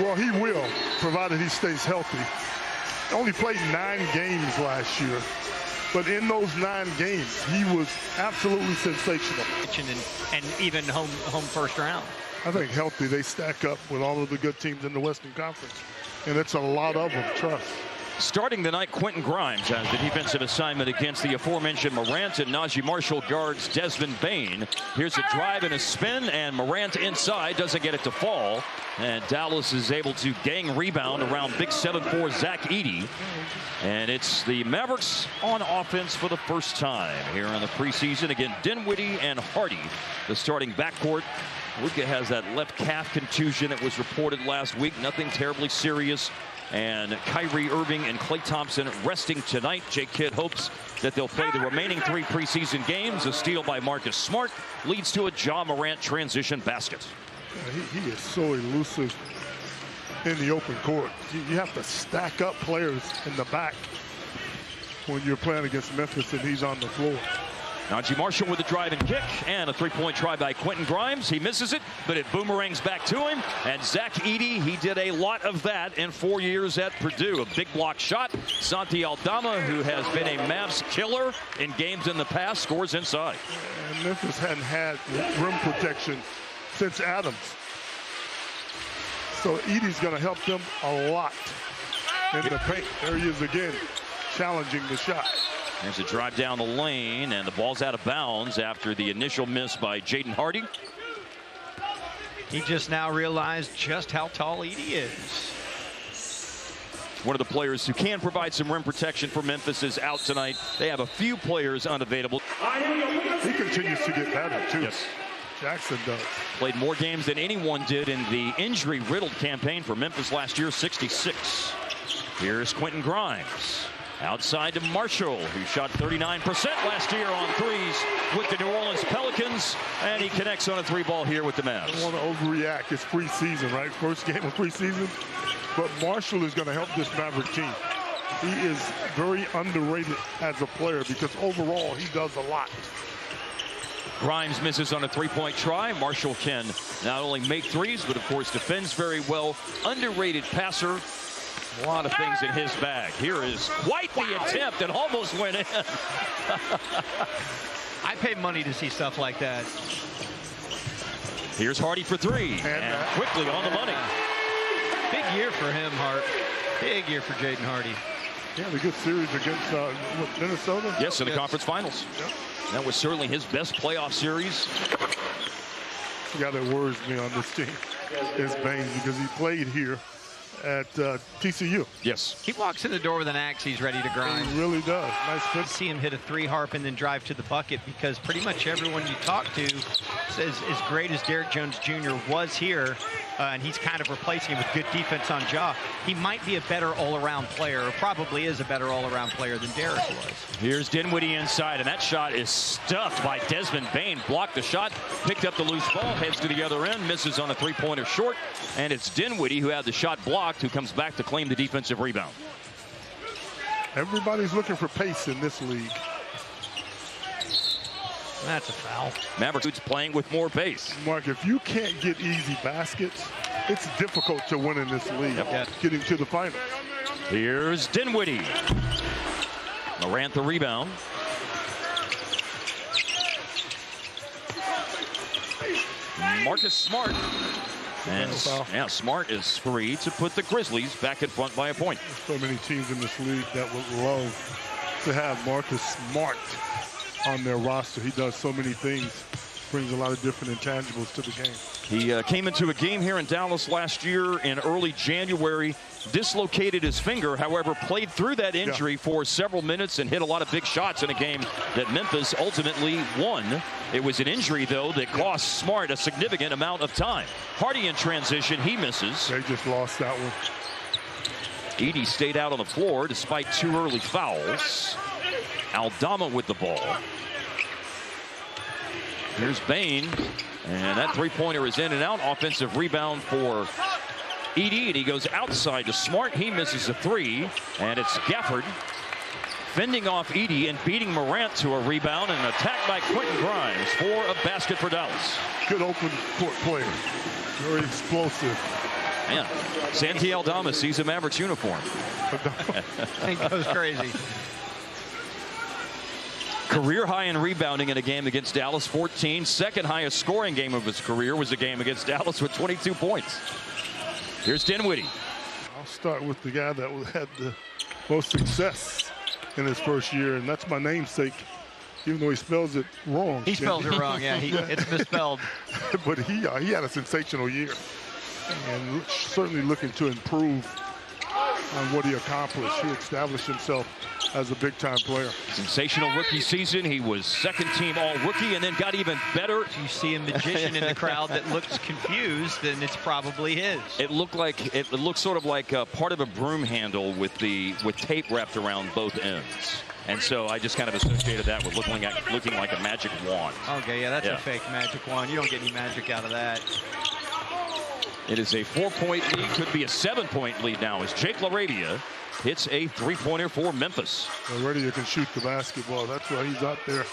Well, he will, provided he stays healthy. Only played 9 games last year, but in those 9 games, he was absolutely sensational. And even home first round. I think healthy, they stack up with all of the good teams in the Western Conference, and it's a lot of them, trust. Starting the night, Quentin Grimes has the defensive assignment against the aforementioned Morant, and Najee Marshall guards Desmond Bane. Here's a drive and a spin, and Morant inside doesn't get it to fall. And Dallas is able to gang rebound around big 7'4" Zach Edey. And it's the Mavericks on offense for the first time here in the preseason. Again, Dinwiddie and Hardy, the starting backcourt. Luka has that left calf contusion that was reported last week. Nothing terribly serious. And Kyrie Irving and Klay Thompson resting tonight. Jake Kidd hopes that they'll play the remaining 3 preseason games. A steal by Marcus Smart leads to a Ja Morant transition basket. He is so elusive in the open court. You have to stack up players in the back when you're playing against Memphis and he's on the floor. Najee Marshall with a drive and kick, and a 3-point try by Quentin Grimes. He misses it, but it boomerangs back to him. And Zach Edey, he did a lot of that in 4 years at Purdue. A big block shot. Santi Aldama, who has been a Mavs killer in games in the past, scores inside. And Memphis hadn't had rim protection since Adams. So Edey's going to help them a lot in the paint. There he is again, challenging the shot. There's a drive down the lane, and the ball's out of bounds after the initial miss by Jaden Hardy. He just now realized just how tall Edey is. One of the players who can provide some rim protection for Memphis is out tonight. They have a few players unavailable. He continues to get better, too. Yes. Jackson does. Played more games than anyone did in the injury-riddled campaign for Memphis last year, 66. Here's Quentin Grimes. Outside to Marshall, who shot 39% last year on threes with the New Orleans Pelicans, and he connects on a 3-ball here with the Mavs. I don't want to overreact. It's preseason, right? First game of preseason. But Marshall is going to help this Maverick team. He is very underrated as a player because overall he does a lot. Grimes misses on a 3-point try. Marshall can not only make threes, but of course defends very well. Underrated passer. A lot of things in his bag. Here is quite the attempt and almost went in. I pay money to see stuff like that. Here's Hardy for 3. And quickly on the money. Big year for him, Hart. Big year for Jaden Hardy. Yeah, a good series against Minnesota. Yes, in the conference finals. Yep. That was certainly his best playoff series. The guy that worries me on this team is Bane because he played here at TCU. Yes. He walks in the door with an axe. He's ready to grind. He really does. Nice fit. See him hit a 3-harp and then drive to the bucket because pretty much everyone you talk to says as great as Derrick Jones Jr. was here, and he's kind of replacing him with good defense on Ja, he might be a better all-around player, or probably is a better all-around player than Derrick was. Here's Dinwiddie inside, and that shot is stuffed by Desmond Bane. Blocked the shot, picked up the loose ball, heads to the other end, misses on a 3-pointer short, and it's Dinwiddie who had the shot blocked, who comes back to claim the defensive rebound. Everybody's looking for pace in this league. That's a foul. Mavericks playing with more pace. Mark, if you can't get easy baskets, it's difficult to win in this league. Yep. Getting to the final. Here's Dinwiddie. Morant the rebound. Marcus Smart. And yeah, Smart is free to put the Grizzlies back in front by a point. There's so many teams in this league that would love to have Marcus Smart on their roster. He does so many things, brings a lot of different intangibles to the game. He came into a game here in Dallas last year in early January, dislocated his finger, however, played through that injury for several minutes and hit a lot of big shots in a game that Memphis ultimately won. It was an injury, though, that cost Smart a significant amount of time. Hardy in transition, he misses. They just lost that one. Edey stayed out on the floor despite 2 early fouls. Aldama with the ball. Here's Bane, and that 3-pointer is in and out. Offensive rebound for Edey, and he goes outside to Smart. He misses a 3, and it's Gafford fending off Edey and beating Morant to a rebound, and an attack by Quentin Grimes for a basket for Dallas. Good open court player, very explosive. Man, Santi Aldama sees a Mavericks uniform. He goes crazy. Career high in rebounding in a game against Dallas, 14. Second highest scoring game of his career was a game against Dallas with 22 points. Here's Dinwiddie. I'll start with the guy that had the most success in his first year, and that's my namesake, even though he spells it wrong. He spells it wrong, yeah. It's misspelled. But he had a sensational year, and certainly looking to improve on what he accomplished. He established himself as a big-time player. Sensational rookie season. He was second-team all-rookie and then got even better. You see a magician in the crowd that looks confused, then it's probably his. It looked sort of like part of a broom handle with tape wrapped around both ends. And so I just kind of associated that with looking like a magic wand. Okay, yeah, that's a fake magic wand. You don't get any magic out of that. It is a 4-point lead, could be a 7-point lead now as Jake LaRadia hits a three-pointer for Memphis. LaRadia can shoot the basketball. That's why he's out there.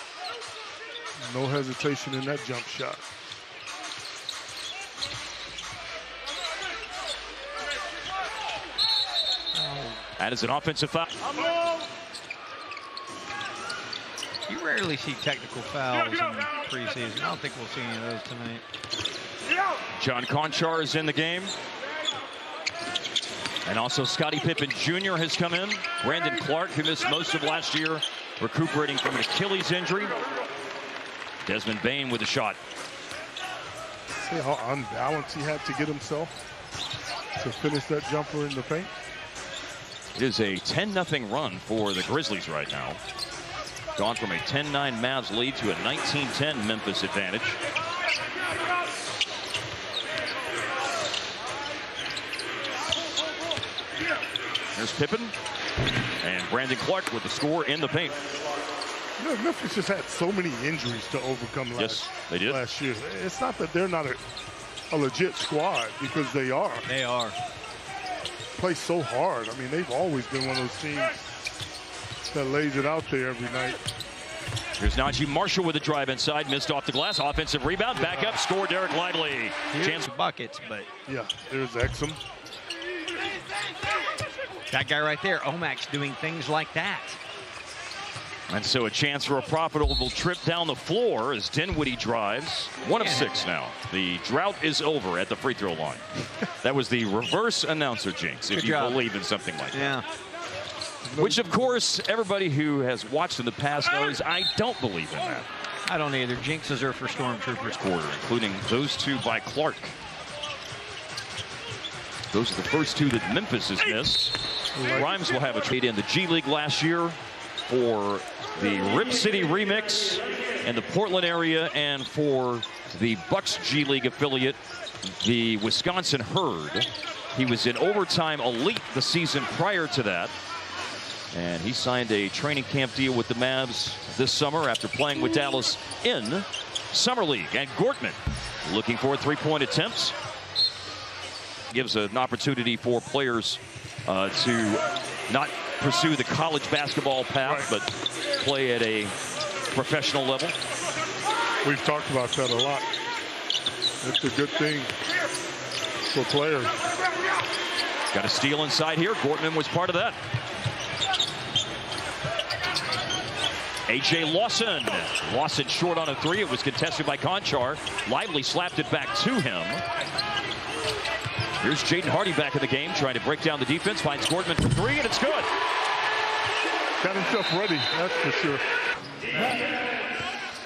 No hesitation in that jump shot. That is an offensive foul. You rarely see technical fouls in preseason. I don't think we'll see any of those tonight. John Conchar is in the game. And also Scottie Pippen Jr. has come in. Brandon Clark, who missed most of last year, recuperating from an Achilles injury. Desmond Bane with a shot. See how unbalanced he had to get himself to finish that jumper in the paint? It is a 10-0 run for the Grizzlies right now. Gone from a 10-9 Mavs lead to a 19-10 Memphis advantage. There's Pippen and Brandon Clark with the score in the paint. You know, Memphis just had so many injuries to overcome last year. It's not that they're not a legit squad, because they are. They are. Play so hard. I mean, they've always been one of those teams that lays it out there every night. Here's Najee Marshall with a drive inside, missed off the glass, offensive rebound, back up, score Derek Lively. Chance buckets, but yeah, there's Exum. That guy right there, Omax, doing things like that. And so a chance for a profitable trip down the floor as Dinwiddie drives. 1 of 6 now. The drought is over at the free throw line. That was the reverse announcer jinx, if you believe in something like that. Yeah. Which, of course, everybody who has watched in the past knows I don't believe in that. I don't either. Jinxes are for Stormtroopers. Quarter, including those two by Clark. Those are the first two that Memphis has missed. Grimes will have a trade in the G League last year for the Rip City remix in the Portland area, and for the Bucks G League affiliate, the Wisconsin Herd. He was in overtime elite the season prior to that. And he signed a training camp deal with the Mavs this summer after playing with Dallas in Summer League. And Gortman looking for a three-point attempt. Gives an opportunity for players to not pursue the college basketball path, but play at a professional level. We've talked about that a lot. It's a good thing for players. Got a steal inside here. Gortman was part of that. A.J. Lawson. Lawson short on a three. It was contested by Conchar. Lively slapped it back to him. Here's Jaden Hardy back in the game, trying to break down the defense. Finds Gortman for three, and it's good. Got himself ready, that's for sure.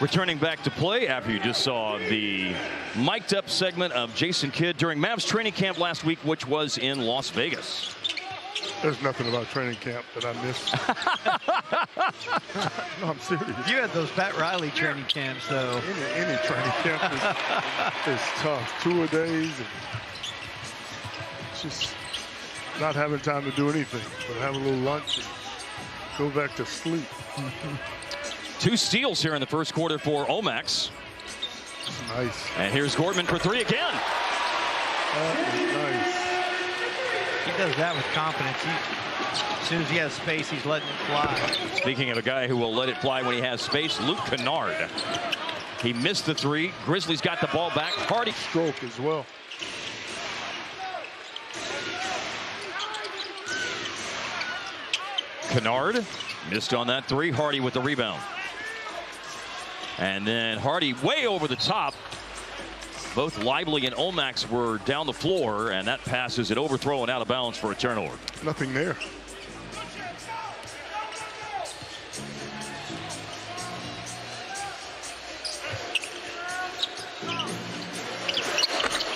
Returning back to play after you just saw the mic'd up segment of Jason Kidd during Mavs training camp last week, which was in Las Vegas. There's nothing about training camp that I missed. No, I'm serious. You had those Pat Riley training camps, though. Any training camp is tough. 2-a-days. It's just not having time to do anything, but have a little lunch and go back to sleep. 2 steals here in the first quarter for Omax. Nice. And here's Gortman for three again. That is nice. He does that with confidence. As soon as he has space, he's letting it fly. Speaking of a guy who will let it fly when he has space, Luke Kennard. He missed the three. Grizzlies got the ball back. Hardy. Stroke as well. Kennard missed on that three. Hardy with the rebound. And then Hardy way over the top. Both Lively and Omax were down the floor, and that passes it overthrow and out of bounds for a turnover. Nothing there.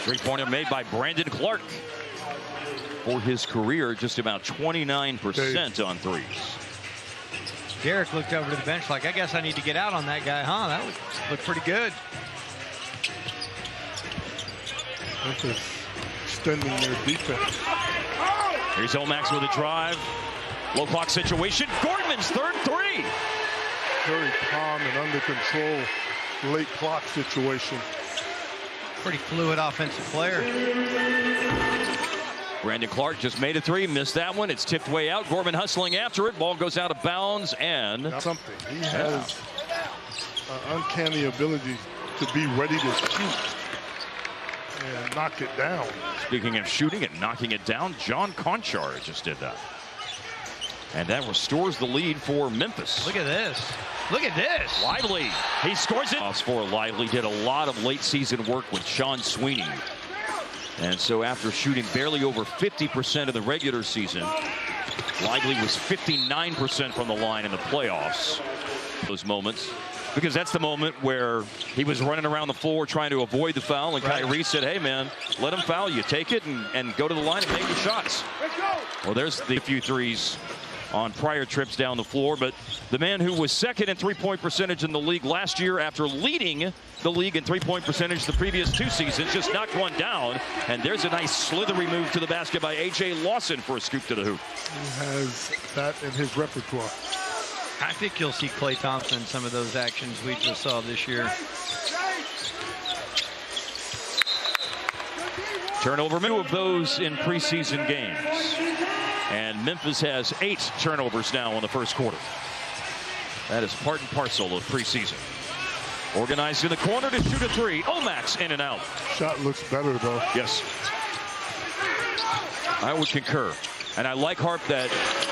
Three-pointer made by Brandon Clark. For his career, just about 29% on threes. Derek looked over to the bench like, I guess I need to get out on that guy, huh? That would look pretty good. Memphis extending their defense. Here's Omax with a drive. Low clock situation. Gordman's third three. Very calm and under control late clock situation. Pretty fluid offensive player. Brandon Clark just made a three, missed that one. It's tipped way out. Gorman hustling after it. Ball goes out of bounds and something. He has an uncanny ability to be ready to shoot and knock it down. Speaking of shooting and knocking it down, John Conchar just did that. And that restores the lead for Memphis. Look at this. Look at this. Lively. He scores it. For Lively did a lot of late season work with Sean Sweeney. And so after shooting barely over 50% of the regular season, Lively was 59% from the line in the playoffs. Those moments, because that's the moment where he was running around the floor trying to avoid the foul, and Kyrie said, hey man, let him foul you, take it and go to the line and make the shots. Well, there's the few threes on prior trips down the floor, but the man who was second in three-point percentage in the league last year after leading the league in three-point percentage the previous two seasons just knocked one down, and there's a nice slithery move to the basket by A.J. Lawson for a scoop to the hoop. He has that in his repertoire. I think you'll see Klay Thompson in some of those actions we just saw this year. Turnover, two of those in preseason games. And Memphis has 8 turnovers now in the first quarter. That is part and parcel of preseason. Organized in the corner to shoot a three. Omax in and out. Shot looks better, though. Yes. I would concur. And I like Harp that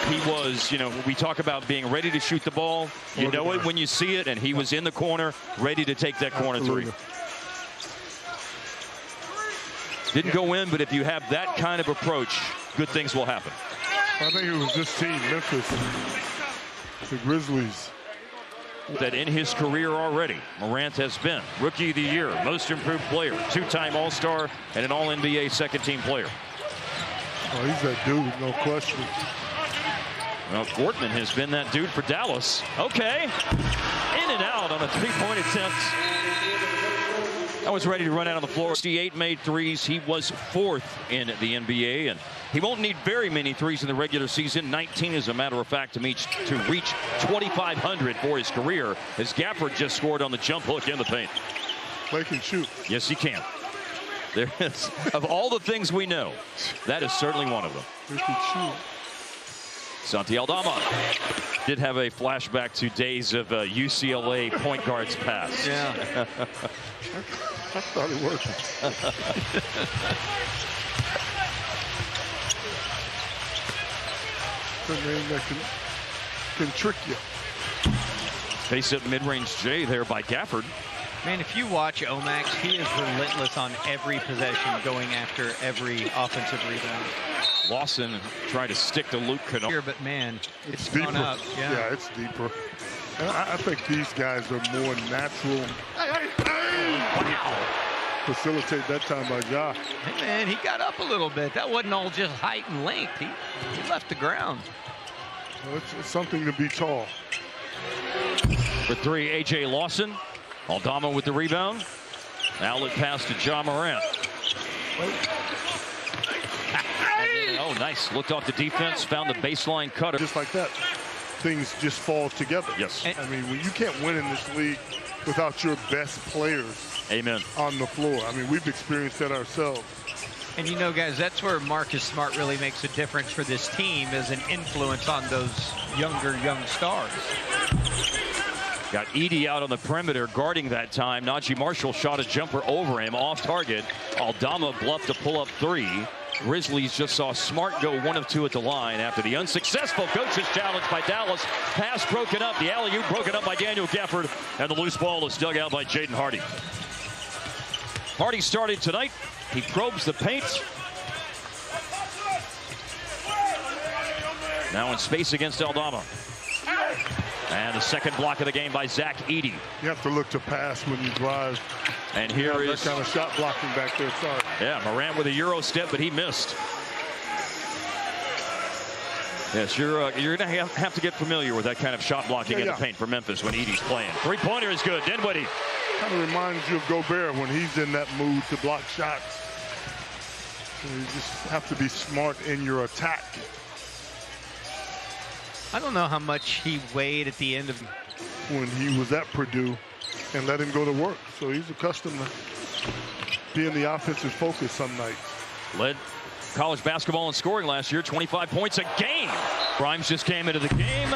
he was, you know, we talk about being ready to shoot the ball. You know it when you see it, and he was in the corner, ready to take that corner three. Didn't go in, but if you have that kind of approach, good things will happen. I think it was this team, Memphis, the Grizzlies. That in his career already, Morant has been Rookie of the Year, Most Improved Player, 2-time All-Star, and an All-NBA second-team player. Oh, he's that dude, no question. Well, Gortman has been that dude for Dallas. Okay. In and out on a three-point attempt. I was ready to run out on the floor. 68 made threes. He was 4th in the NBA, and he won't need very many threes in the regular season. 19, as a matter of fact, to reach 2,500 for his career, as Gafford just scored on the jump hook in the paint. Clay can shoot. Yes, he can. There is, of all the things we know, that is certainly one of them. He can shoot. Santi Aldama did have a flashback to days of UCLA point guards past. Yeah. I thought it worked. The name that can trick you. Face-up mid-range J there by Gafford. Man, if you watch Omax, he is relentless on every possession, going after every offensive rebound. Lawson tried to stick to Luke Kennard. But man, it's deeper. gone up. Yeah, it's deeper. And I think these guys are more natural. Wow. Facilitate that time by Ja. Hey man, he got up a little bit. That wasn't all just height and length. He left the ground. Well, it's something to be tall. For three, A.J. Lawson. Aldama with the rebound. Outlet pass to Ja Morant. Oh, nice. Looked off the defense, found the baseline cutter. Just like that, things just fall together. Yes. I mean, you can't win in this league without your best players. Amen. On the floor. I mean, we've experienced that ourselves. And you know, guys, that's where Marcus Smart really makes a difference for this team as an influence on those young stars. Got Edey out on the perimeter guarding that time. Najee Marshall shot a jumper over him off target. Aldama bluffed to pull up three. Grizzlies just saw Smart go 1 of 2 at the line after the unsuccessful coach's challenge by Dallas. Pass broken up, the alley-oop broken up by Daniel Gafford, and the loose ball is dug out by Jaden Hardy. Hardy started tonight. He probes the paint. Now in space against Aldama. And the second block of the game by Zach Edey. You have to look to pass when you drive. And here is that kind of shot blocking back there. Sorry. Yeah, Morant with a Euro step, but he missed. Yes, you're going to have to get familiar with that kind of shot blocking in the paint for Memphis when Edey's playing. Three-pointer is good. Dinwiddie. Kind of reminds you of Gobert when he's in that mood to block shots. You just have to be smart in your attack. I don't know how much he weighed at the end of when he was at Purdue and let him go to work. So he's accustomed to being the offensive focus some nights. Led college basketball in scoring last year, 25 points a game. Grimes just came into the game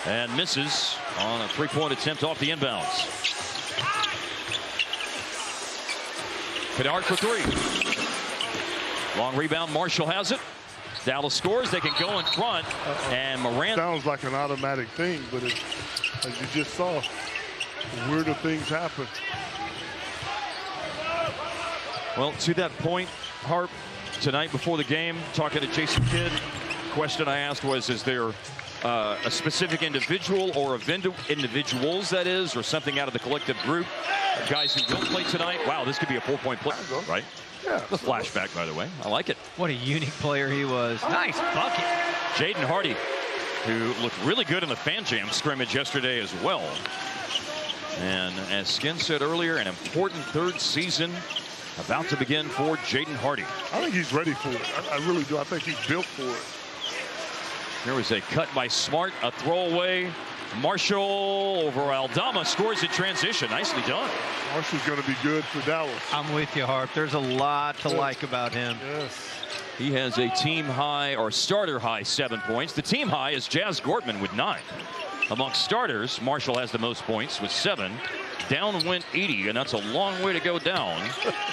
and misses on a three-point attempt off the inbounds. Kennard for 3. Long rebound, Marshall has it. Dallas scores, they can go in front, and Morant. Sounds like an automatic thing, but it, as you just saw, weirder things happen. Well, to that point, Harp, tonight before the game, talking to Jason Kidd, question I asked was, is there a specific individual or individuals, that is, or something out of the collective group, guys who will play tonight? Wow, this could be a 4-point play, right? Yeah, the flashback, by the way. I like it. What a unique player he was. Nice bucket. Jaden Hardy, who looked really good in the Fan Jam scrimmage yesterday as well. And as Skin said earlier, an important third season about to begin for Jaden Hardy. I think he's ready for it. I really do. I think he's built for it. There was a cut by Smart, a throwaway. Marshall over Aldama, scores in transition. Nicely done. Marshall's going to be good for Dallas. I'm with you, Harp. There's a lot to like about him. Yes. He has a team high, or starter high, 7 points. The team high is Jazz Gortman with 9. Amongst starters, Marshall has the most points with 7. Down went Edey, and that's a long way to go down.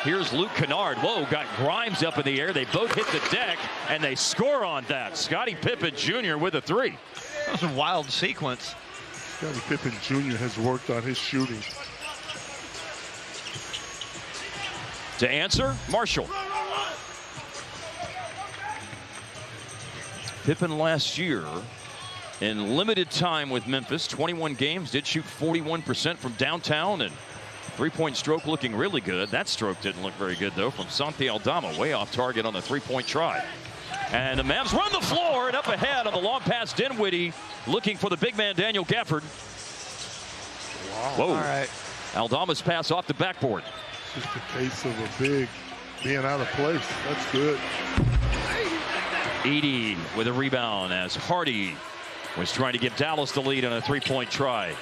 Here's Luke Kennard. Whoa, got Grimes up in the air. They both hit the deck, and they score on that. Scottie Pippen Jr. with a 3. That was a wild sequence. Scottie Pippen Jr. has worked on his shooting. To answer, Marshall. Pippen last year, in limited time with Memphis, 21 games, did shoot 41% from downtown, and three-point stroke looking really good. That stroke didn't look very good, though, from Santi Aldama, way off target on the three-point try. And the Mavs run the floor, and up ahead on the long pass, Dinwiddie looking for the big man, Daniel Gafford. Wow. Whoa. All right. Aldama's pass off the backboard. It's just a case of a big being out of place. That's good. Edey with a rebound as Hardy was trying to give Dallas the lead on a three-point try.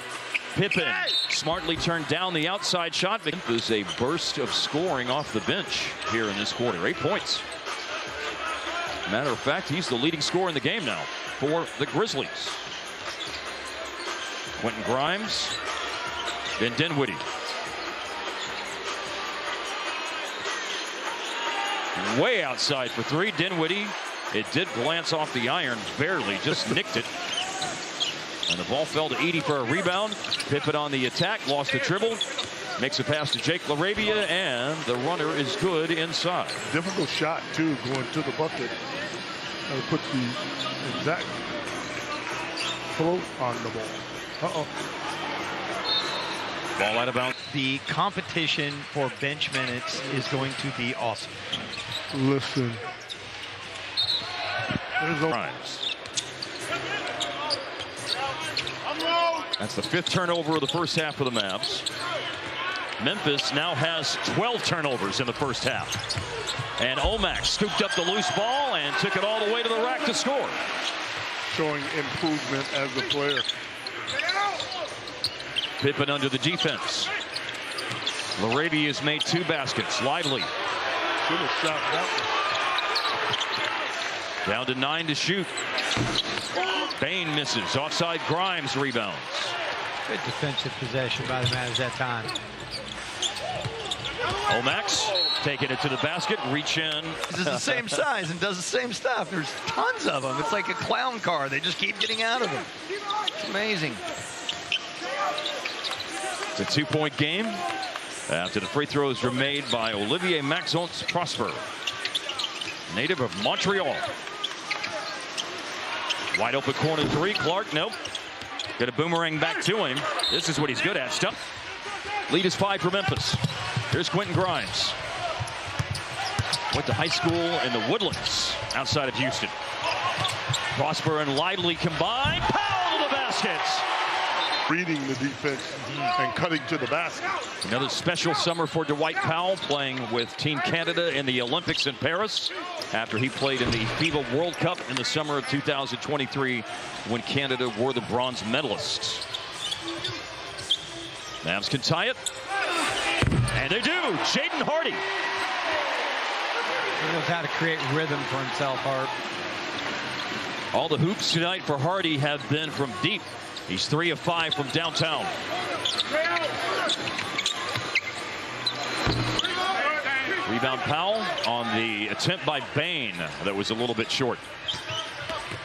Pippen smartly turned down the outside shot. There's a burst of scoring off the bench here in this quarter. 8 points. Matter of fact, he's the leading scorer in the game now for the Grizzlies. Quentin Grimes, then Dinwiddie. Way outside for 3. Dinwiddie, it did glance off the iron, barely, just nicked it. And the ball fell to Edey for a rebound. Pippen on the attack, lost the dribble. Makes a pass to Jake LaRavia, and the runner is good inside. Difficult shot, too, going to the bucket. Put the exact float on the ball. Uh-oh. Ball out of bounds. The competition for bench minutes is going to be awesome. Listen. There's Grimes. That's the 5th turnover of the first half for the Mavs. Memphis now has 12 turnovers in the first half. And Omax scooped up the loose ball and took it all the way to the rack to score. showing improvement as a player. Pippen under the defense. LaRavia has made 2 baskets. Lively. Should have shot that one. Down to 9 to shoot. Bain misses. Offside. Grimes rebounds. Good defensive possession by the Mavs that time. Omax taking it to the basket, reach in. This is the same size and does the same stuff. There's tons of them. It's like a clown car. They just keep getting out of them. It's amazing. It's a 2-point game after the free throws were made by Olivier Maxence Prosper, native of Montreal. Wide open corner three. Clark, nope. Got a boomerang back to him. This is what he's good at. Stuff. Lead is 5 for Memphis. Here's Quentin Grimes. Went to high school in the Woodlands outside of Houston. Prosper and Lively combine. Powell to the basket. Reading the defense and cutting to the basket. Another special summer for Dwight Powell, playing with Team Canada in the Olympics in Paris after he played in the FIBA World Cup in the summer of 2023 when Canada were the bronze medalists. Mavs can tie it. And they do. Jaden Hardy. He knows how to create rhythm for himself, Hart. All the hoops tonight for Hardy have been from deep. He's 3 of 5 from downtown. Rebound Powell on the attempt by Bain that was a little bit short.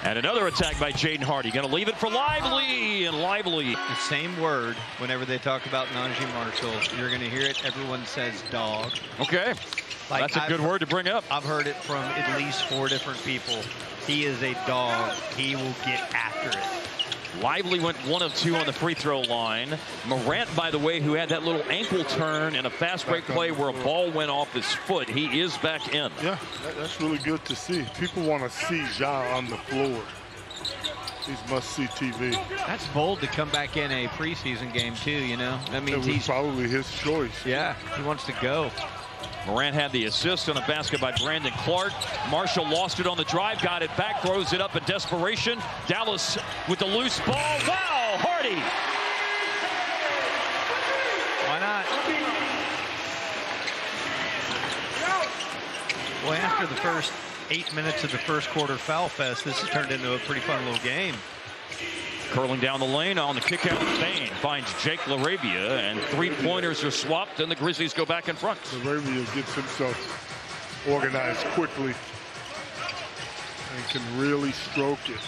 And another attack by Jaden Hardy. Going to leave it for Lively, and Lively. The same word whenever they talk about Najee Marshall. You're going to hear it. Everyone says dog. Okay. Like, that's a good word to bring up. I've heard it from at least 4 different people. He is a dog. He will get after it. Lively went 1 of 2 on the free throw line. Morant, by the way, who had that little ankle turn in a fast break play where a ball went off his foot, he is back in. Yeah, that's really good to see. People want to see Ja on the floor. These must-see TV. That's bold to come back in a preseason game too. You know, that means he's probably his choice. Yeah, he wants to go. Morant had the assist on a basket by Brandon Clark. Marshall lost it on the drive, got it back, throws it up in desperation. Dallas with the loose ball. Wow, Hardy. Why not? Well, after the first 8 minutes of the first quarter foul fest, this has turned into a pretty fun little game. Curling down the lane on the kick out. Bain finds Jake LaRavia, and 3-pointers are swapped, and the Grizzlies go back in front. LaRavia gets himself organized quickly and can really stroke it.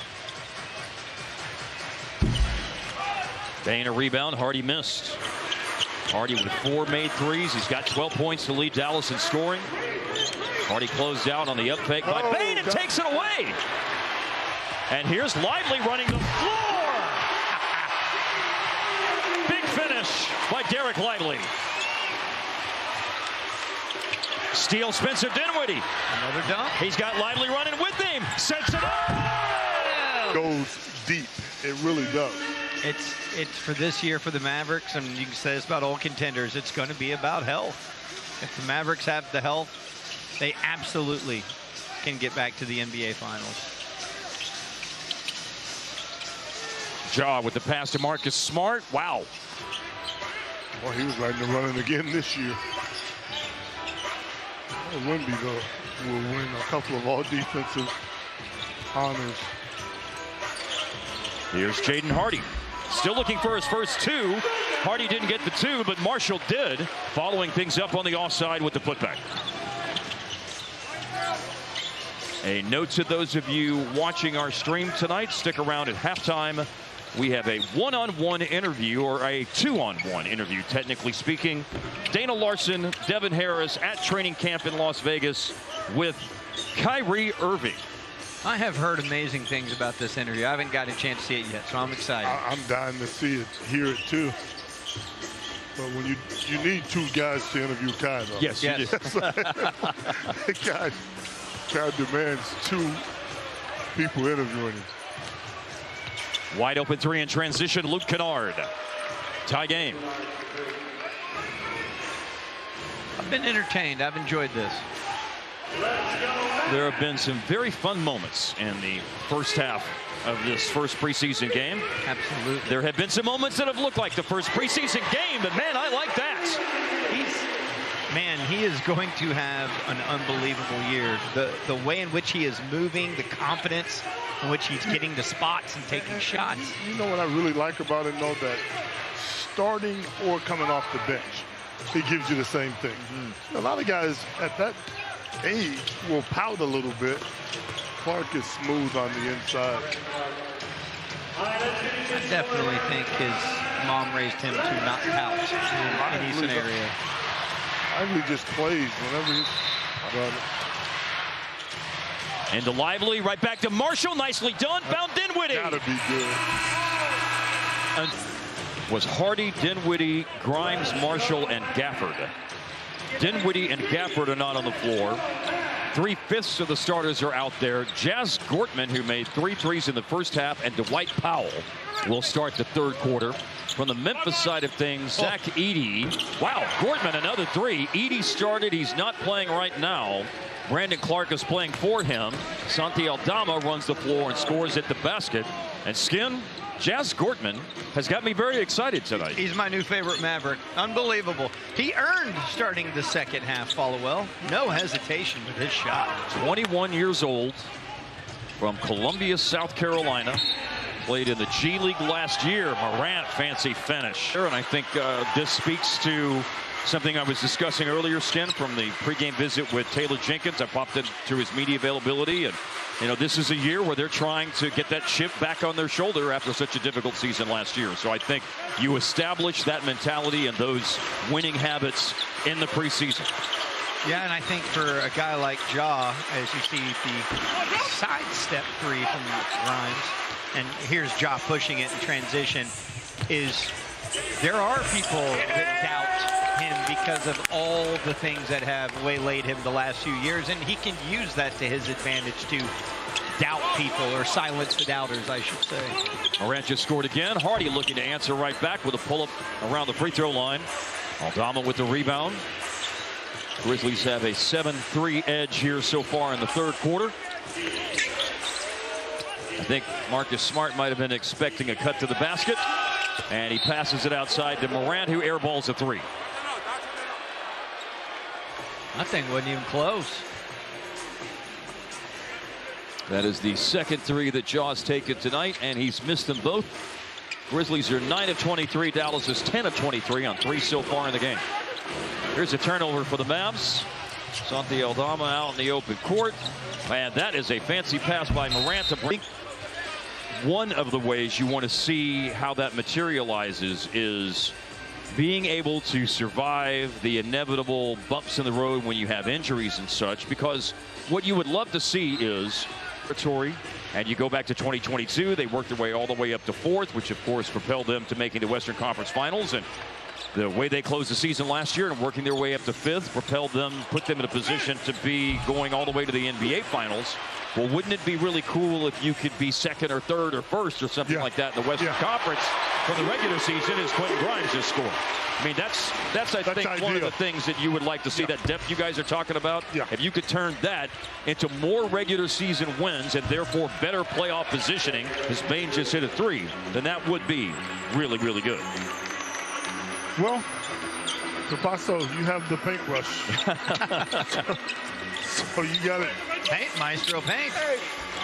Bain a rebound. Hardy missed. Hardy with 4 made threes. He's got 12 points to lead Dallas in scoring. Hardy closed out on the up fake by Bain and takes it away. And here's Lively running the floor. Big finish by Derek Lively. Steal Spencer Dinwiddie. Another dunk. He's got Lively running with him. Sets it up. Goes deep. It really does. It's for this year for the Mavericks, and you can say this about all contenders. It's going to be about health. If the Mavericks have the health, they absolutely can get back to the NBA Finals. Ja with the pass to Marcus Smart. Wow. Well, he was right in the running again this year. Wemby, though, will win a couple of all defensive honors. Here's Jaden Hardy. Still looking for his first 2. Hardy didn't get the 2, but Marshall did, following things up on the offside with the putback. A note to those of you watching our stream tonight, stick around at halftime. We have a one-on-one interview, or a two-on-one interview, technically speaking. Dana Larson, Devin Harris at training camp in Las Vegas with Kyrie Irving. I have heard amazing things about this interview. I haven't got a chance to see it yet, so I'm excited. I'm dying to see it, hear it too. But when you need 2 guys to interview Kai, though. Yes. Kai demands 2 people interviewing him. Wide open 3 in transition. Luke Kennard. Tie game. I've been entertained. I've enjoyed this. There have been some very fun moments in the first half of this first preseason game. Absolutely. There have been some moments that have looked like the first preseason game, but man, I like that. He is going to have an unbelievable year. The way in which he is moving, the confidence in which he's getting to spots and taking shots. You know what I really like about him, though, that starting or coming off the bench, he gives you the same thing. A lot of guys at that age will pout a little bit. Clark is smooth on the inside. I definitely think his mom raised him to not pout in any scenario. Lively just plays whenever he's done it. Into Lively, right back to Marshall. Nicely done. Found Dinwiddie. Gotta be good. Was Hardy, Dinwiddie, Grimes, Marshall, and Gafford. Dinwiddie and Gafford are not on the floor. 3/5 of the starters are out there. Jazz Gortman, who made 3 threes in the first half, and Dwight Powell will start the third quarter. From the Memphis side of things, Zach Edey. Wow, Gortman another 3. Edey started. He's not playing right now. Brandon Clark is playing for him. Santi Aldama runs the floor and scores at the basket. And Skin, Jazz Gortman has got me very excited tonight. He's my new favorite Maverick. Unbelievable. He earned starting the second half, Followell. No hesitation with his shot. 21 years old, from Columbia, South Carolina. Played in the G League last year. Morant, fancy finish. And I think this speaks to something I was discussing earlier, Skin, from the pregame visit with Taylor Jenkins. I popped into his media availability, and you know, this is a year where they're trying to get that chip back on their shoulder after such a difficult season last year. So I think you establish that mentality and those winning habits in the preseason. Yeah, and I think for a guy like Ja, as you see the sidestep 3 from Grimes, and here's Ja pushing it in transition, is there are people that doubt him because of all the things that have waylaid him the last few years, and he can use that to his advantage to doubt people, or silence the doubters, I should say. Morant just scored again. Hardy looking to answer right back with a pull-up around the free throw line. Aldama with the rebound. Grizzlies have a 7-3 edge here so far in the third quarter. I think Marcus Smart might have been expecting a cut to the basket, and he passes it outside to Morant, who airballs a 3. That thing wasn't even close. That is the second 3 that Jaw's taken tonight, and he's missed them both. Grizzlies are 9 of 23. Dallas is 10 of 23 on 3 so far in the game. Here's a turnover for the Mavs. Santi Aldama out in the open court. And that is a fancy pass by Morant to bring. One of the ways you want to see how that materializes is being able to survive the inevitable bumps in the road when you have injuries and such, because what you would love to see is territory. And you go back to 2022, they worked their way all the way up to 4th, which of course propelled them to making the Western Conference Finals. And the way they closed the season last year and working their way up to 5th propelled them, put them in a position to be going all the way to the NBA Finals. Well, wouldn't it be really cool if you could be 2nd or 3rd or 1st or something like that in the Western Conference for the regular season as Quentin Grimes has scored? I mean, that's I think ideal. One of the things that you would like to see, that depth you guys are talking about. If you could turn that into more regular season wins and therefore better playoff positioning, as Bane just hit a 3, then that would be really, really good. Well, Capasso, you have the paintbrush. So you got it. Paint, Maestro, paint.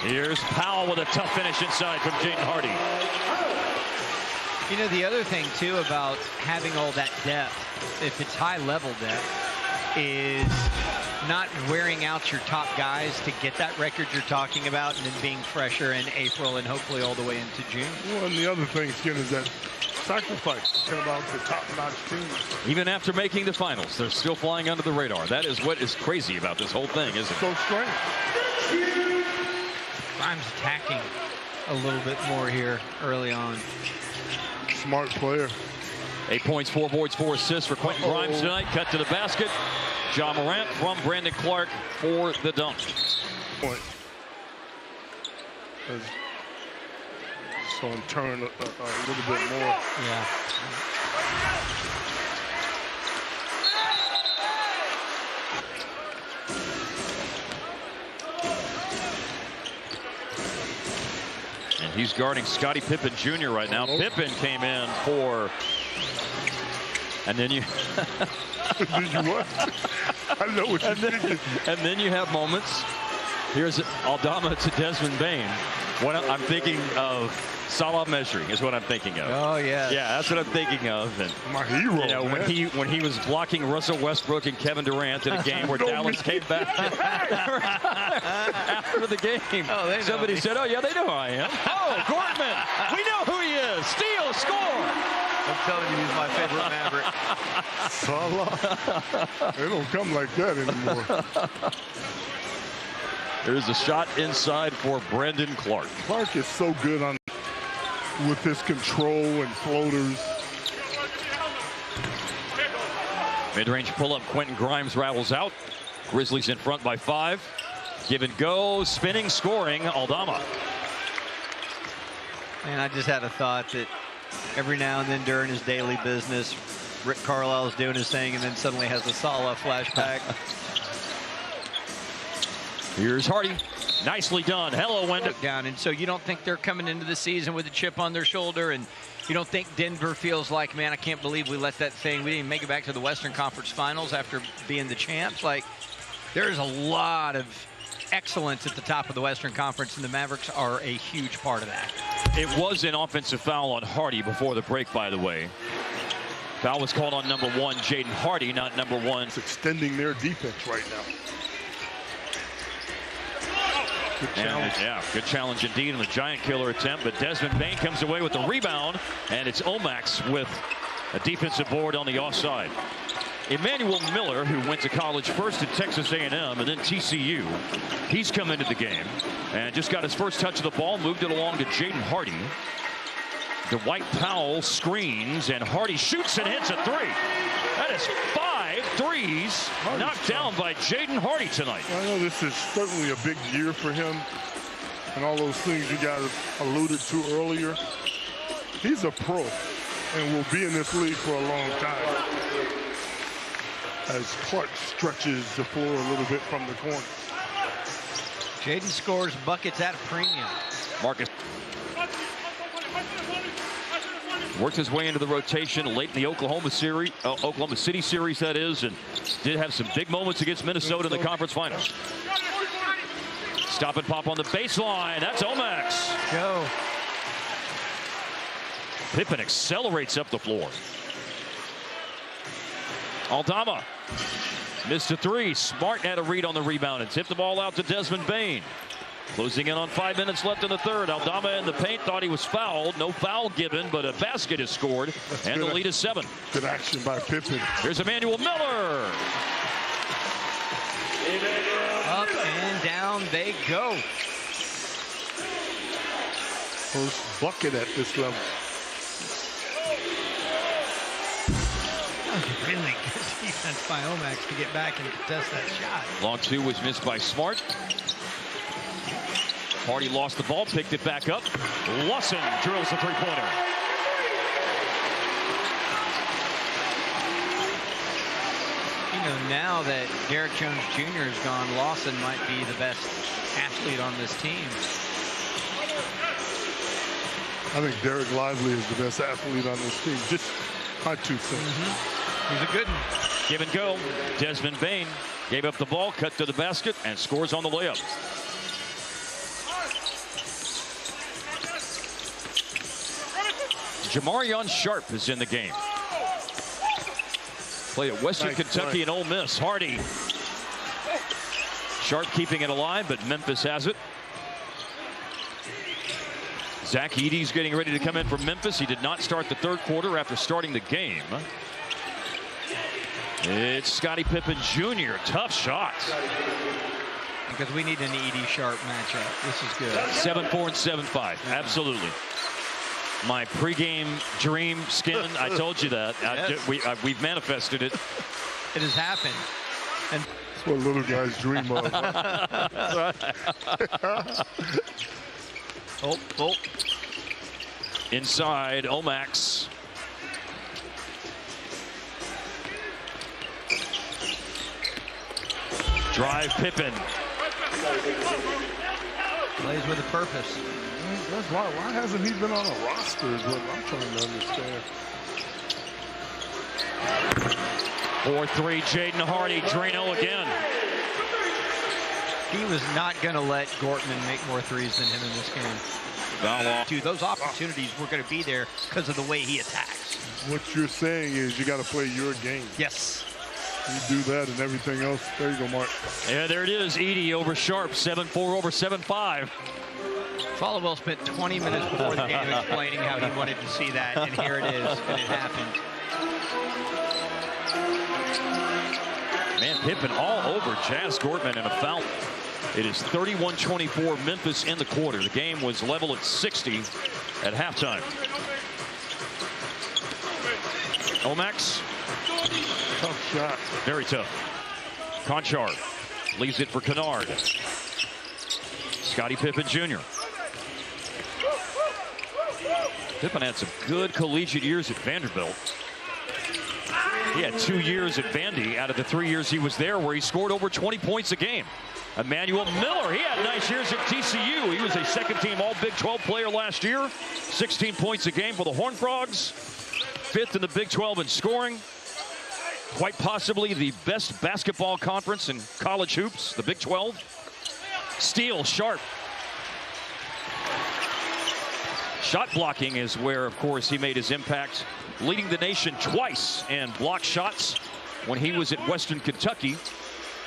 Here's Powell with a tough finish inside from Jaden Hardy. You know, the other thing, too, about having all that depth, if it's high-level depth, is not wearing out your top guys to get that record you're talking about, and then being fresher in April and hopefully all the way into June. Well, and the other thing, Skin, is that sacrifice about the top-notch teams. Even after making the finals, they're still flying under the radar. That is what is crazy about this whole thing, isn't it? So strange. Grimes attacking a little bit more here early on. Smart player. 8 points, 4 boards, 4 assists for Quentin Grimes tonight. Cut to the basket. Ja Morant from Brandon Clark for the dunk. Point. So in turn a little bit more. Yeah. And he's guarding Scottie Pippen Jr. right now. Pippen came in for, and then you. Did you what? I know what you're thinking. And then you have moments Here's Aldama to Desmond Bain. What I'm thinking of, Salah measuring is what I'm thinking of. Oh yeah. Yeah, that's what I'm thinking of. And, my hero. you know, when he was blocking Russell Westbrook and Kevin Durant in a game where Dallas came back after the game. Oh, Somebody said, "Oh yeah, they know who I am." Oh, Gortman, we know who he is. Steal, score. I'm telling you, he's my favorite Maverick. Salah. They don't come like that anymore. There's a shot inside for Brandon Clark. Clark is so good with his control and floaters. Mid-range pull-up, Quentin Grimes rattles out. Grizzlies in front by 5. Give and go, spinning, scoring, Aldama. And I just had a thought that every now and then during his daily business, Rick Carlisle's doing his thing and then suddenly has a Salah flashback. Here's Hardy. Nicely done. Hello, Wendell. Down, and so you don't think they're coming into the season with a chip on their shoulder, and you don't think Denver feels like, man, I can't believe we let that thing, we didn't make it back to the Western Conference Finals after being the champs. Like, there's a lot of excellence at the top of the Western Conference, and the Mavericks are a huge part of that. It was an offensive foul on Hardy before the break, by the way. Foul was called on number 1, Jaden Hardy, not number 1. It's extending their defense right now. Good challenge. Yeah, good challenge indeed in the giant killer attempt, but Desmond Bain comes away with the rebound, and it's Omax with a defensive board on the offside. Emmanuel Miller, who went to college first at Texas A&M and then TCU, he's come into the game and just got his first touch of the ball, moved it along to Jaden Hardy. Dwight Powell screens, and Hardy shoots and hits a 3. That is 5 threes knocked down by Jaden Hardy tonight. I know this is certainly a big year for him, and all those things you guys alluded to earlier. He's a pro and will be in this league for a long time as Clark stretches the floor a little bit from the corner. Jaden scores buckets at a premium. Marcus worked his way into the rotation late in the Oklahoma City series, that is, and did have some big moments against Minnesota in the conference finals. Stop and pop on the baseline. That's Omax. Go. Pippen accelerates up the floor. Aldama missed a 3. Smart had a read on the rebound and tipped the ball out to Desmond Bain. Closing in on 5 minutes left in the third. Aldama in the paint, thought he was fouled. No foul given, but a basket is scored, and the lead is 7. Good action by Pippen. Here's Emmanuel Miller. Up and down they go. First bucket at this level. Really good defense by Omax to get back and contest that shot. Long 2 was missed by Smart. Hardy lost the ball, picked it back up. Lawson drills the 3-pointer. You know, now that Derek Jones Jr. is gone, Lawson might be the best athlete on this team. I think Derek Lively is the best athlete on this team. Just my 2 cents. He's a good one. Give and go. Desmond Bain gave up the ball, cut to the basket, and scores on the layup. Jamarion Sharp is in the game. Played at Western Kentucky and Ole Miss. Hardy. Sharp keeping it alive, but Memphis has it. Zach Edey's getting ready to come in for Memphis. He did not start the third quarter after starting the game. It's Scottie Pippen Jr. Tough shot. Because we need an Edey Sharp matchup. This is good. 7-4 and 7-5. Absolutely. My pregame dream skin. I told you that. Yes. We've manifested it. It has happened. And that's what little guys dream of. oh. Inside, Omax. Drive, Pippen. Plays with a purpose. That's why hasn't he been on a roster is what I'm trying to understand. 4-3, Jaden Hardy. Drano again. He was not going to let Gortman make more threes than him in this game. Dude, those opportunities were going to be there because of the way he attacks. What you're saying is you got to play your game. Yes. You do that and everything else. There you go, Mark. Yeah, there it is. Edey over Sharp, 7-4 over 7-5. Followell spent 20 minutes before the game explaining how he wanted to see that, and here it is, and it happened. Man, Pippen all over Jazz Gortman in a foul. It is 31-24 Memphis in the quarter. The game was level at 60 at halftime. Omax. Tough shot. Very tough. Conchar leaves it for Kennard. Scottie Pippen Jr. Pippen had some good collegiate years at Vanderbilt. He had 2 years at Vandy out of the 3 years he was there where he scored over 20 points a game. Emmanuel Miller, he had nice years at TCU. He was a second-team All-Big 12 player last year. 16 points a game for the Horned Frogs. 5th in the Big 12 in scoring. Quite possibly the best basketball conference in college hoops, the Big 12. Steal, Sharp. Shot blocking is where, of course, he made his impact, leading the nation twice in block shots when he was at Western Kentucky.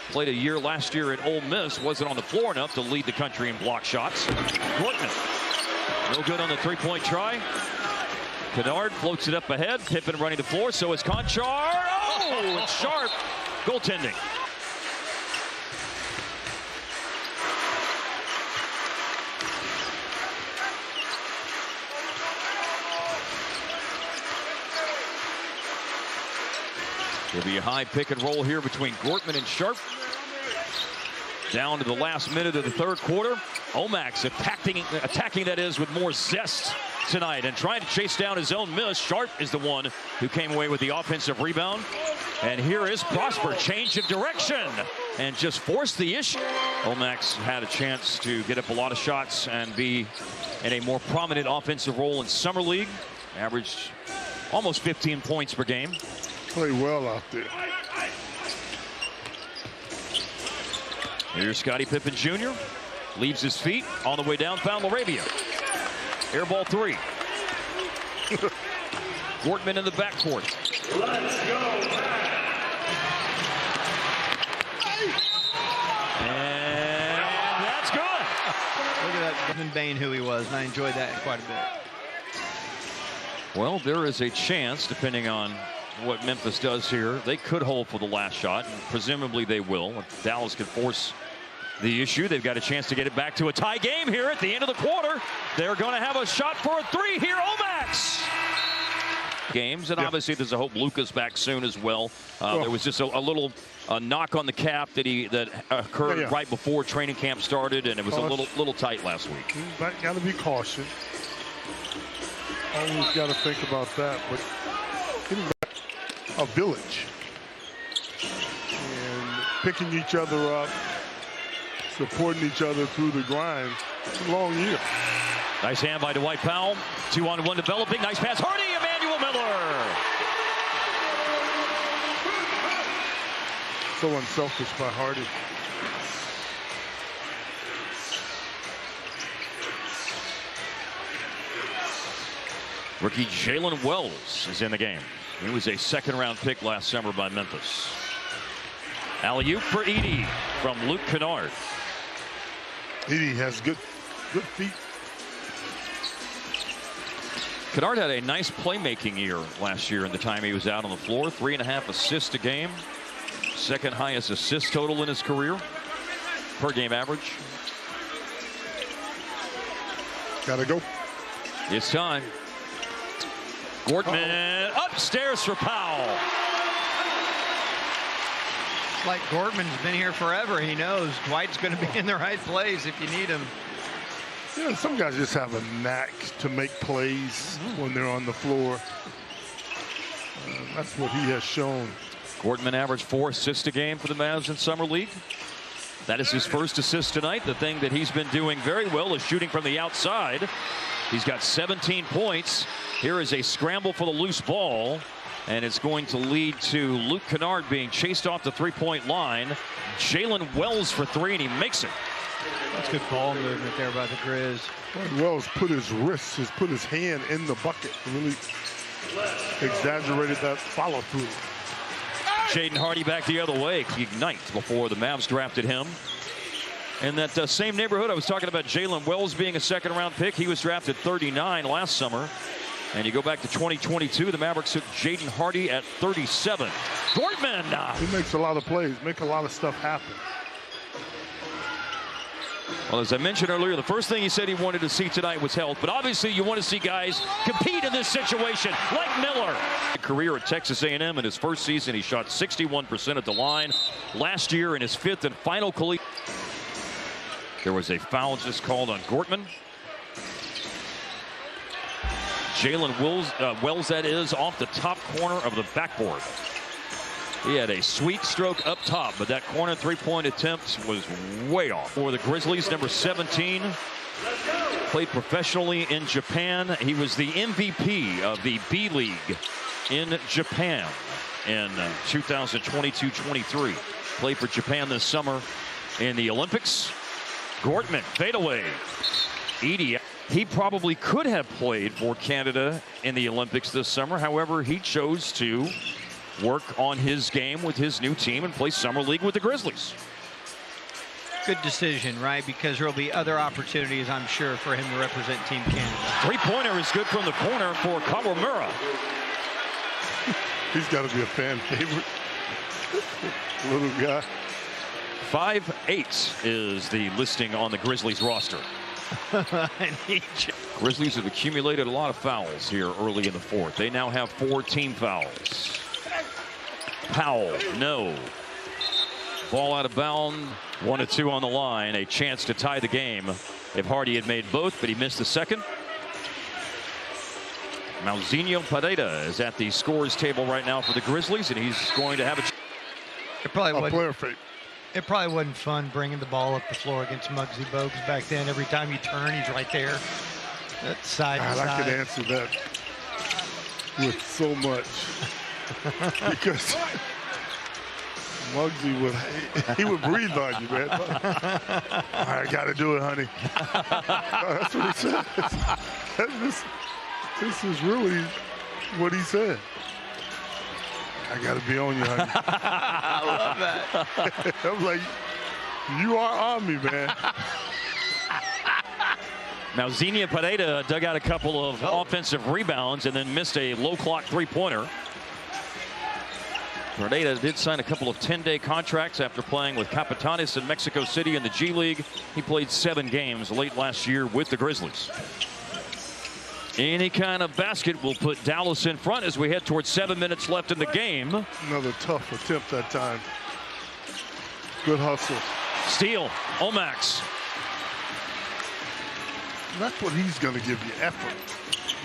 Played a year last year at Ole Miss, wasn't on the floor enough to lead the country in block shots. Gortman, no good on the three-point try. Kennard floats it up ahead. Pippen running the floor, so is Conchar. Oh, it's Sharp. Goaltending. There'll be a high pick and roll here between Gortman and Sharp. Down to the last minute of the third quarter. Omax attacking that is with more zest tonight and trying to chase down his own miss. Sharp is the one who came away with the offensive rebound. And here is Prosper, change of direction and just forced the issue. Omax had a chance to get up a lot of shots and be in a more prominent offensive role in Summer League. Averaged almost 15 points per game. Play well out there. Here's Scottie Pippen Jr. Leaves his feet on the way down. Found Laravia. Air ball 3. Gortman in the backcourt. Let's go. And that's good. Look at that, Devin Bain, who he was, and I enjoyed that quite a bit. Well, there is a chance, depending on what Memphis does here, they could hold for the last shot, and presumably they will. If Dallas can force the issue, they've got a chance to get it back to a tie game here at the end of the quarter. They're going to have a shot for a 3 here. Omax. Games, and obviously there's a hope Luka's back soon as well. There was just a little knock on the calf that occurred right before training camp started, and it was a little tight last week. Got to be cautious. Always got to think about that, but getting back a village and picking each other up, supporting each other through the grind. It's a long year. Nice hand by Dwight Powell. 2-on-1 developing. Nice pass. Hardy, Emmanuel Miller. So unselfish by Hardy. Rookie Jalen Wells is in the game. He was a second-round pick last summer by Memphis. Alley-oop for Edey from Luke Kennard. Edey has good feet. Kennard had a nice playmaking year last year in the time he was out on the floor. 3.5 assists a game. Second highest assist total in his career. Per game average. Gotta go. It's time. Gortman upstairs for Powell. Like Gortman's been here forever. He knows Dwight's going to be in the right place if you need him. Yeah, some guys just have a knack to make plays when they're on the floor. That's what he has shown. Gortman averaged 4 assists a game for the Mavs in Summer League. That is his first assist tonight. The thing that he's been doing very well is shooting from the outside. He's got 17 points. Here is a scramble for the loose ball. And it's going to lead to Luke Kennard being chased off the three-point line. Jalen Wells for three, and he makes it. That's good ball movement there by the Grizz. Wells put his put his hand in the bucket. Really exaggerated that follow-through. Jaden Hardy back the other way. Ignite before the Mavs drafted him. In that same neighborhood, I was talking about Jalen Wells being a second-round pick. He was drafted 39 last summer. And you go back to 2022, the Mavericks took Jaden Hardy at 37. Gortman! He makes a lot of plays, make a lot of stuff happen. Well, as I mentioned earlier, the first thing he said he wanted to see tonight was health. But obviously, you want to see guys compete in this situation, like Miller. Career at Texas A&M in his first season, he shot 61% at the line. Last year, in his fifth and final collegiate. There was a foul just called on Gortman. Jalen Wells, that is, off the top corner of the backboard. He had a sweet stroke up top, but that corner three-point attempt was way off. For the Grizzlies, number 17, played professionally in Japan. He was the MVP of the B League in Japan in 2022-23. Played for Japan this summer in the Olympics. Gortman, fadeaway. Edie. He probably could have played for Canada in the Olympics this summer. However, he chose to work on his game with his new team and play Summer League with the Grizzlies. Good decision, right? Because there will be other opportunities, I'm sure, for him to represent Team Canada. Three-pointer is good from the corner for Kawamura. He's got to be a fan favorite. Little guy. 5'8" is the listing on the Grizzlies roster. Grizzlies have accumulated a lot of fouls here early in the fourth. They now have 4 team fouls. Powell, no. Ball out of bounds. 1-2 on the line. A chance to tie the game if Hardy had made both, but he missed the second. Malzinho Pineda is at the scores table right now for the Grizzlies, and he's going to have a player fake. It probably wasn't fun bringing the ball up the floor against Muggsy Bogues back then. Every time you turn, he's right there. That side to side. I could answer that with so much. Because Muggsy would breathe on you, man. I got to do it, honey. That's what he said. This is really what he said. I got to be on you, honey. I love that. I'm like, you are on me, man. Now, Xenia Pineda dug out a couple of offensive rebounds and then missed a low-clock three-pointer. Pineda did sign a couple of 10-day contracts after playing with Capitanes in Mexico City in the G League. He played 7 games late last year with the Grizzlies. Any kind of basket will put Dallas in front as we head towards 7 minutes left in the game. Another tough attempt that time. Good hustle. Steal, Omax. That's what he's going to give you, effort.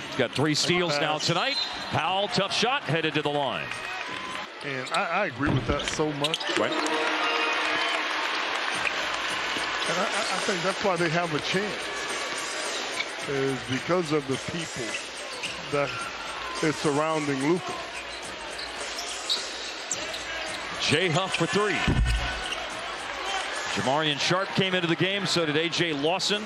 He's got 3 steals now tonight. Powell, tough shot, headed to the line. And I agree with that so much. Right. And I think that's why they have a chance. Is because of the people that is surrounding Luka. Jay Huff for 3. Jamarian Sharp came into the game, so did A.J. Lawson.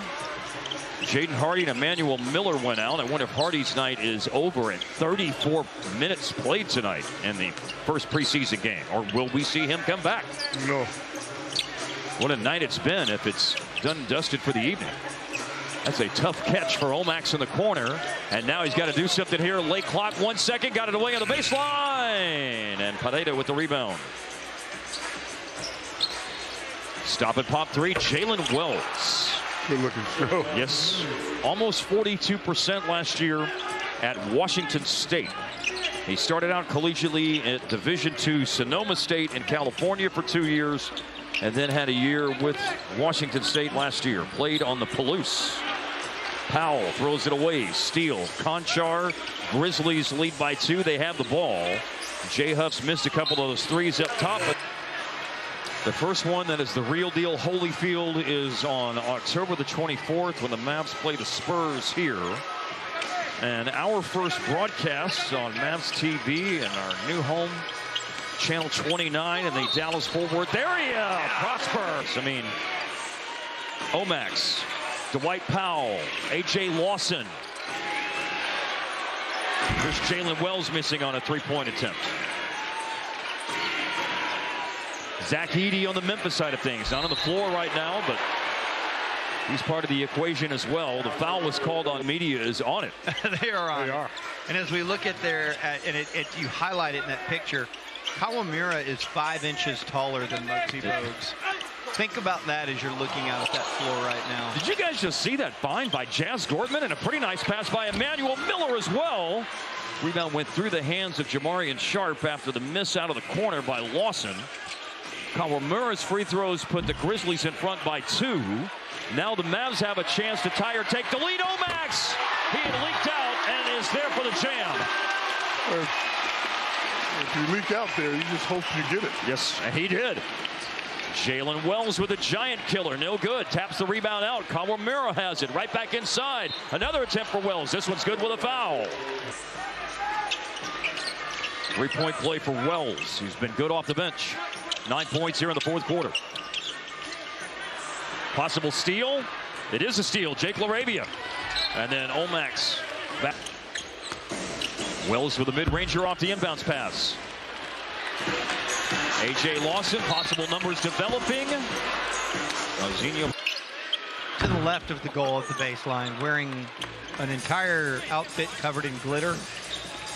Jaden Hardy and Emmanuel Miller went out. I wonder if Hardy's night is over at 34 minutes played tonight in the first preseason game, or will we see him come back? No. What a night it's been if it's done and dusted for the evening. That's a tough catch for Omax in the corner. And now he's got to do something here. Late clock, 1 second. Got it away on the baseline. And Pineda with the rebound. Stop and pop 3. Jalen Wells. Good looking throw. Yes. Almost 42% last year at Washington State. He started out collegiately at Division II Sonoma State in California for 2 years. And then had a year with Washington State last year. Played on the Palouse. Powell throws it away. Steal. Conchar. Grizzlies lead by 2. They have the ball. Jay Huff's missed a couple of those threes up top. But the first one that is the real deal, Holyfield, is on October the 24th when the Mavs play the Spurs here. And our first broadcast on Mavs TV and our new home, Channel 29 in the Dallas Fort Worth area. Prospers. I mean, Omax, Dwight Powell, A.J. Lawson. There's Jalen Wells missing on a three-point attempt. Zach Edey on the Memphis side of things. Not on the floor right now, but he's part of the equation as well. The foul was called on. Media is on it. They are on. They are. And as we look at their, and you highlight it in that picture, Kawamura is 5 inches taller than Muggsy Bogues. Think about that as you're looking out at that floor right now. Did you guys just see that find by Jazz Gordman, and a pretty nice pass by Emmanuel Miller as well? Rebound went through the hands of Jamarian Sharp after the miss out of the corner by Lawson. Kawamura's free throws put the Grizzlies in front by 2. Now the Mavs have a chance to tie or take the lead. Omax! He had leaked out and is there for the jam. If you leak out there, you just hope you get it. Yes, and he did. Jalen Wells with a giant killer. No good. Taps the rebound out. Kawamura has it. Right back inside. Another attempt for Wells. This one's good with a foul. 3-point play for Wells. He's been good off the bench. 9 points here in the fourth quarter. Possible steal. It is a steal. Jake LaRavia. And then Omax back. Wells with a mid-ranger off the inbounds pass. A.J. Lawson, possible numbers developing. Zinho to the left of the goal at the baseline, wearing an entire outfit covered in glitter.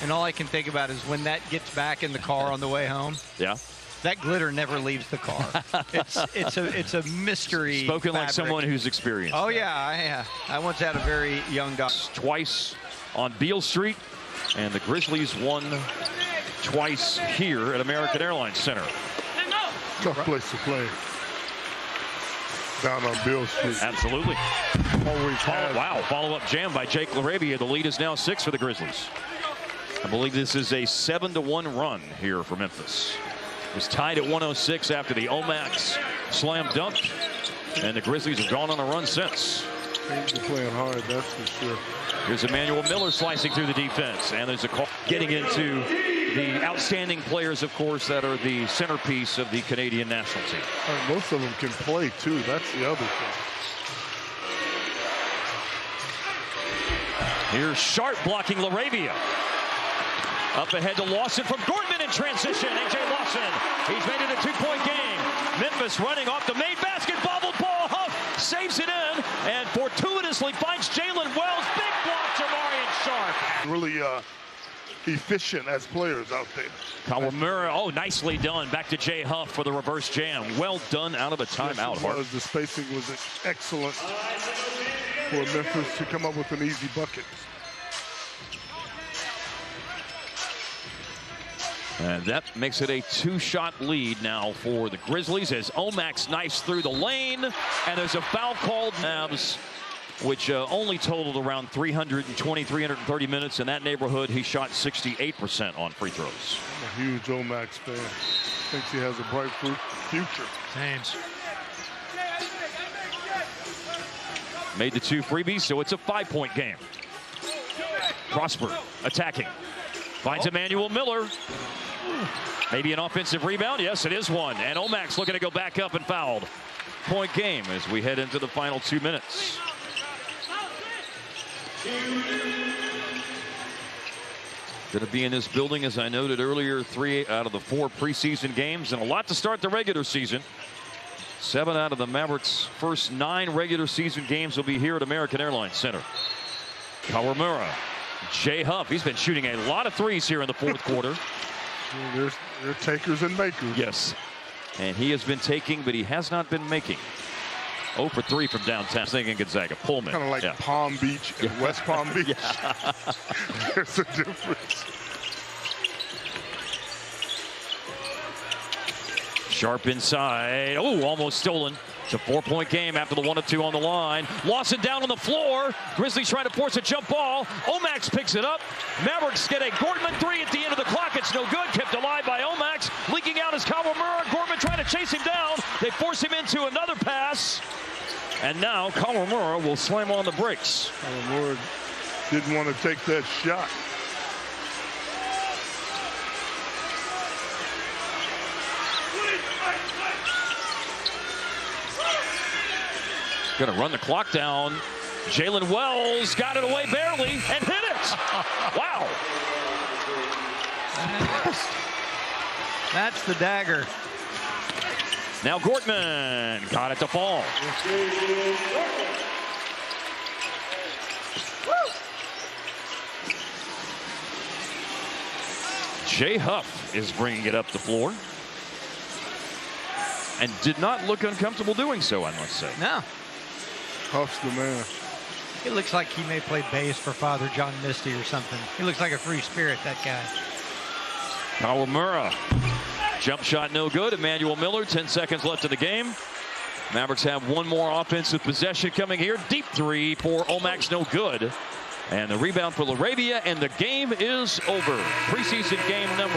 And all I can think about is when that gets back in the car on the way home. Yeah. That glitter never leaves the car. It's a mystery. Spoken fabric. like someone who's experienced. Oh yeah, I once had a very young dog. Twice on Beale Street, and the Grizzlies won twice here at American Airlines Center. Tough place to play. Down on Beale Street. Absolutely. Always has. Wow, follow-up jam by Jake LaRavia. The lead is now 6 for the Grizzlies. I believe this is a 7-1 run here for Memphis. It was tied at 106 after the Omax slam dunk, and the Grizzlies have gone on a run since. They're playing hard, that's for sure. Here's Emmanuel Miller slicing through the defense, and there's a call getting into the outstanding players, of course, that are the centerpiece of the Canadian national team. Most of them can play too. That's the other thing. Here's Sharp blocking LaRavia. Up ahead to Lawson from Gordman in transition. A.J. Lawson, he's made it a 2-point game. Memphis running off the main basket. Bobbled ball. Huff saves it in and fortuitously finds Jalen Wells. Big block, Jamarian Sharp. Really efficient as players out there. Kawamura, oh, nicely done. Back to Jay Huff for the reverse jam. Well done out of a timeout. Yes, the spacing was excellent for Memphis to come up with an easy bucket. And that makes it a 2-shot lead now for the Grizzlies as Omax knifes through the lane. And there's a foul called. Mavs, which only totaled around 320, 330 minutes. In that neighborhood, he shot 68% on free throws. I'm a huge Omax fan. Thinks he has a bright future. Same. Made the 2 freebies, so it's a 5-point game. Prosper attacking. Finds Emmanuel Miller. Maybe an offensive rebound. Yes, it is one. And Omax looking to go back up and fouled. Point game as we head into the final 2 minutes. Going to be in this building, as I noted earlier, 3 out of the 4 preseason games, and a lot to start the regular season. 7 out of the Mavericks' first 9 regular season games will be here at American Airlines Center. Kawamura, Jay Huff, he's been shooting a lot of threes here in the fourth quarter. They're takers and makers. Yes, and he has been taking, but he has not been making. 0 for 3 from downtown. Thinking Gonzaga. Pullman. Kind of like Palm Beach and West Palm Beach. There's a difference. Sharp inside. Oh, almost stolen. It's a 4-point game after the 1 of 2 on the line. Lawson down on the floor. Grizzlies trying to force a jump ball. Omax picks it up. Mavericks get a Gordman 3 at the end of the clock. It's no good. Kept alive by Omax. Leaking out is Kawamura. Gordman trying to chase him down. They force him into another pass. And now Kawamura will slam on the brakes. Kawamura didn't want to take that shot. Going to run the clock down. Jalen Wells got it away barely and hit it. Wow. That's the dagger. Now Gortman got it to fall. Jay Huff is bringing it up the floor. And did not look uncomfortable doing so, I must say. No. Huff's the man. It looks like he may play bass for Father John Misty or something. He looks like a free spirit, that guy. Kawamura. Jump shot no good. Emmanuel Miller, 10 seconds left in the game. Mavericks have one more offensive possession coming here. Deep three for Omax, no good. And the rebound for LaRavia, and the game is over. Preseason game number